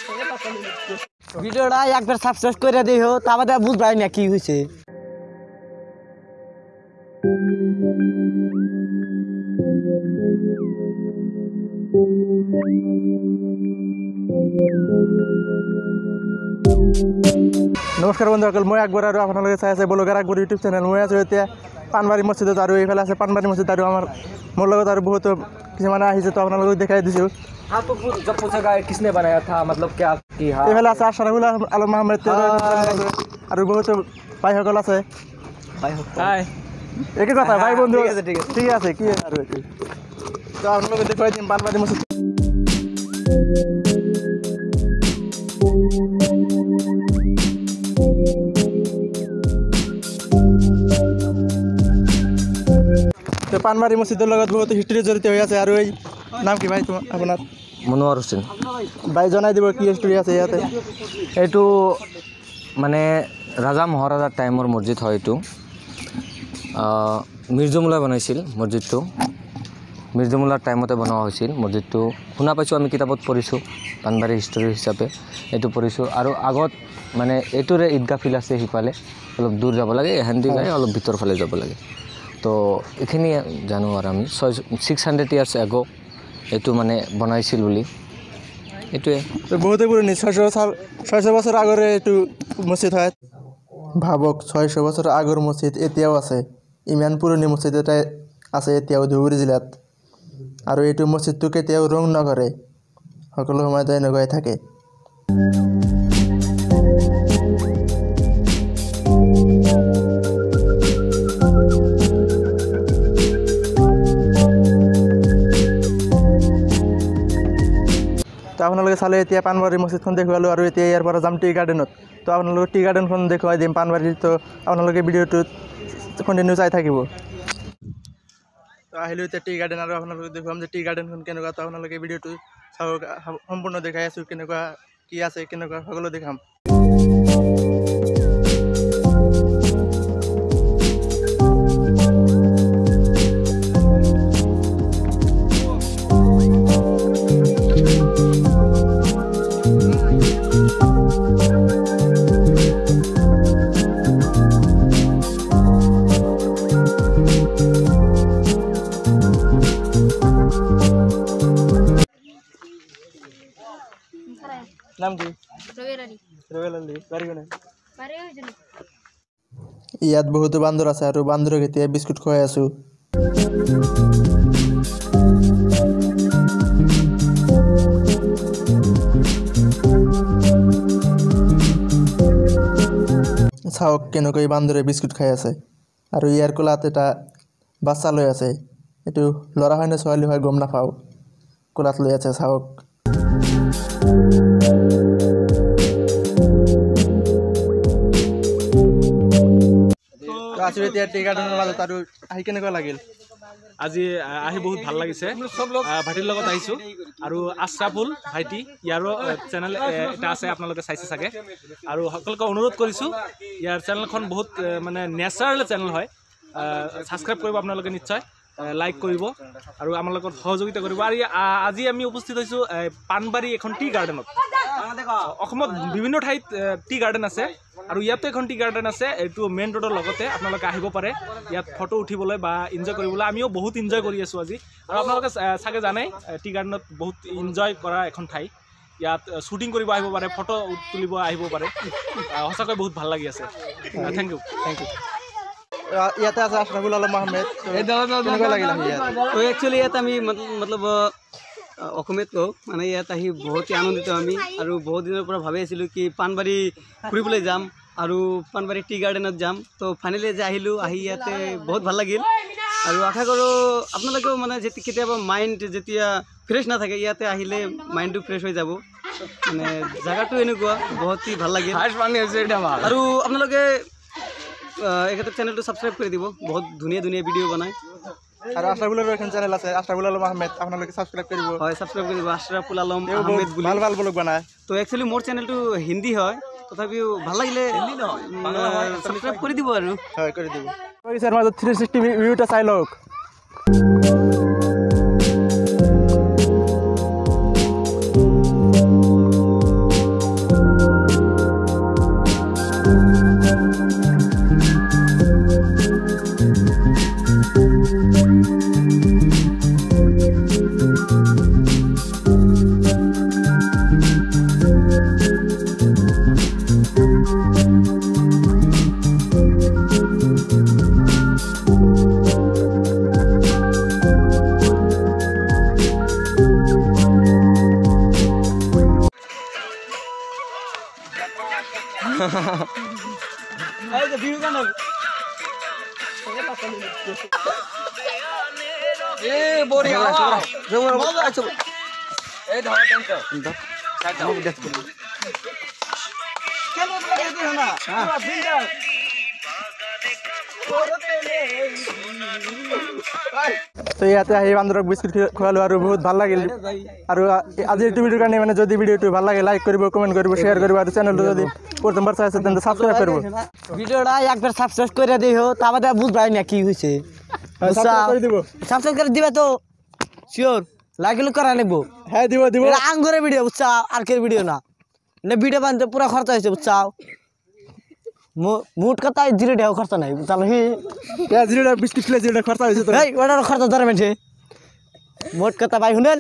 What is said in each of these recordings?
ভিডিওটা একবাৰ সাবস্ক্ৰাইব কৰে দিও তাৰপৰে বুঝবাই না কি হয়েছে। নমস্কাৰ বন্ধুসকল, মই আকবৰ আৰু আপোনালোকে চাই আছে ব্লগাৰ আকবৰ ইউটিউব চেনেল। মই আছোঁ এতিয়া পাণবাৰী মছজিদত আৰু এইফালে আছে পাণবাৰী মছজিদ আৰু মোৰ লগত আৰু বহুতো কিছুমানে আহিছে, তো আপোনালোকক দেখাই দিছোঁ। हाँ तो जब पूछेगा किसने बनाया था, मतलब क्या कि हाँ এইফালে আছে আশৰাফুল আলম আহমেদ আৰু বহুতো ভাইসকল আছে। हाय একে কথা ভাই বন্ধু, ঠিক আছে কি আৰু এইটো তো আপোনালোকে দেখুৱাই দিম পাণবাৰী মছজিদ। তো পাণবাৰী মছজিদৰ লগত বহুত হিষ্ট্ৰী জড়িত হৈ আছে। আৰু এই নাম কি ভাই আপোনাৰ? মনোয়াৰ হোসেন। ভাই জনাই দিব কি হিষ্ট্ৰী আছে ইয়াতে। এইটো মানে ৰাজা মহাৰাজাৰ টাইমৰ মছজিদ হয়। এইটো মিৰ্জুমুলাই বনাইছিল মছজিদটো, মিৰ্জুমুলাৰ টাইমতে বনোৱা হৈছিল মছজিদটো। শুনা পাইছোঁ, আমি কিতাপত পঢ়িছোঁ, পাণবাৰী হিষ্টৰী হিচাপে এইটো পঢ়িছোঁ। আৰু আগত মানে এইটোৰে ঈদগাহ ফিল্ড আছে, সিফালে অলপ দূৰ যাব লাগে, এহেন্দি গাই অলপ ভিতৰ ফালে যাব লাগে। তো এইখিনি জানো আৰু আমি 600 ইয়াৰ্ছ এগো এইটো মানে বনাইছিল বুলি, এইটোৱে। বহুতে পুৰণি 600 বছৰ আগৰে এইটো মছজিদ হয়। ভাবক 600 বছৰ আগৰ মছজিদ এতিয়াও আছে। ইমান পুৰণি মছজিদ এটাই আছে এতিয়াও ধুবুৰী জিলাত। আৰু এইটো মছজিদটো কেতিয়াও ৰং নকৰে, সকলো সময়তে এনেকুৱাই থাকে। তো আপোনালোকে চালে এতিয়া পাণবাৰী মছজিদখন দেখুৱালোঁ আৰু এতিয়া ইয়াৰ পৰা যাম টি গাৰ্ডেনত। তো আপোনালোকে টি গাৰ্ডেনখন দেখুৱাই দিম পাণবাৰীৰ। তো আপোনালোকে ভিডিঅ'টোত কণ্টিনিউ চাই থাকিব। তো আহিলোঁ এতিয়া টি গাৰ্ডেন আৰু আপোনালোকে দেখুৱাম যে টি গাৰ্ডেনখন কেনেকুৱা। তো আপোনালোকে ভিডিঅ'টো চাওক, সম্পূৰ্ণ দেখাই আছোঁ কেনেকুৱা কি আছে, কেনেকুৱা সকলো দেখাম। নাম কি? ৰবেল আলী। ইয়াত বহুতো বান্দৰ আছে আৰু বান্দৰক এতিয়া বিস্কুট খুৱাই আছোঁ। চাওক কেনেকৈ বান্দৰে বিস্কুট খাই আছে। আৰু ইয়াৰ কোলাত এটা বাচ্চা লৈ আছে। এইটো ল'ৰা হয় নে ছোৱালী হয় গম নাপাওঁ, কোলাত লৈ আছে চাওক। আছোঁ এতিয়া টি গাৰ্ডেনৰ মাজত। আৰু আহি কেনেকুৱা লাগিল? আজি আহি বহুত ভাল লাগিছে। ভাইটিৰ লগত আহিছোঁ আৰু আশৰাফুল ভাইটি, ইয়াৰো চেনেল এটা আছে, আপোনালোকে চাইছে চাগে। আৰু সকলোকে অনুৰোধ কৰিছোঁ, ইয়াৰ চেনেলখন বহুত মানে নেচাৰেল চেনেল হয়। ছাবস্ক্ৰাইব কৰিব আপোনালোকে নিশ্চয়, লাইক কৰিব আৰু আমাৰ লগত সহযোগিতা কৰিব। আৰু আজি আমি উপস্থিত হৈছোঁ পাণবাৰী এখন টি গাৰ্ডেনত। অসমত বিভিন্ন ঠাইত টি গাৰ্ডেন আছে আৰু ইয়াতো এখন টি গাৰ্ডেন আছে। এইটো মেইন ৰোডৰ লগতে, আপোনালোকে আহিব পাৰে ইয়াত ফটো উঠিবলৈ বা এনজয় কৰিবলৈ। আমিও বহুত এনজয় কৰি আছোঁ আজি। আৰু আপোনালোকে চাগে জানে টি গাৰ্ডেনত বহুত এনজয় কৰা এখন ঠাই। ইয়াত শ্বুটিং কৰিব আহিব পাৰে, ফটো তুলিব আহিব পাৰে। সঁচাকৈ বহুত ভাল লাগি আছে। Thank you. ইয়াতে আছে আশৰাফুল আলম আহমেদ। কেনেকুৱা লাগিল আহি ইয়াত? তো একচুৱেলি ইয়াত আমি মতলব অসমীয়াত কওঁ মানে ইয়াত আহি বহুতেই আনন্দিত আমি। আৰু বহুত দিনৰ পৰা ভাবি আছিলোঁ কি পাণবাৰী ফুৰিবলৈ যাম আৰু পাণবাৰী টি গাৰ্ডেনত যাম। তো ফাইনেলি যে আহিলোঁ, আহি ইয়াতে বহুত ভাল লাগিল। আৰু আশা কৰোঁ আপোনালোকেও মানে কেতিয়াবা মাইণ্ড যেতিয়া ফ্ৰেছ নাথাকে, ইয়াতে আহিলে মাইণ্ডটো ফ্ৰেছ হৈ যাব। মানে জেগাটো এনেকুৱা বহুতেই ভাল লাগিল। আৰু আপোনালোকে এখেতৰ চেনেলটো ছাবস্ক্ৰাইব কৰি দিব, বহুত ধুনীয়া ধুনীয়া ভিডিঅ' বনায়। আৰু আশৰাফুলৰো এখন চেনেল আছে, আশৰাফুল আলম আহমেদ, আপোনালোকে ছাবস্ক্ৰাইব কৰিব। হয়, ছাবস্ক্ৰাইব কৰি দিব, আশৰাফুল আলম আহমেদ বুলি। ভাল ভাল ব্লগ বনায়। তো একচুৱেলি মোৰ চেনেলটো হিন্দী হয়, তথাপিও ভাল লাগিলে ছাবস্ক্ৰাইব কৰি দিব আৰু। হয়, কৰি দিব। মাজত 360 ভিউটা চাই লওক। তো ইয়াতে আহি বান্দৰক বিস্কুট খোৱালো আৰু বহুত ভাল লাগিল আৰু আজি এইটো ভিডিঅ'ৰ কাৰণে মানে যদি ভিডিঅ'টো ভাল লাগে লাইক কৰিব কমেন্ট কৰিব শ্বেয়াৰ কৰিব আৰু চেনেলটো যদি প্ৰথমবাৰ চাই আছে তেন্তে সাবস্ক্ৰাইব কৰিব ভিডিওটা একবার সাবস্ক্রাইব করে দিও তা বাদে বুঝবাই না কি হইছে সাবস্ক্রাইব করে দিব সাবস্ক্রাইব করে দিবে তো শিওর লাইক করা নেবো হ্যাঁ দিব দিব এটা আঙ্গুরের ভিডিও বুঝছাও আর কে ভিডিও না না ভিডিও বানতে পুরো খরচ হয়েছে বুঝছাও মোট কথা 0 টাকা খরচ নাই তাহলে হি জিরোটা বিস্কুট খেলে জিরোটা খরচা হয়েছে তো এই ওটার খরচ ধরে মেছে মোট কথা ভাই শুনেন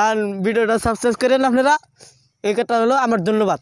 আর ভিডিওটা সাবস্ক্রাইব করেন আপনারা এই কথা হলো আমার ধন্যবাদ।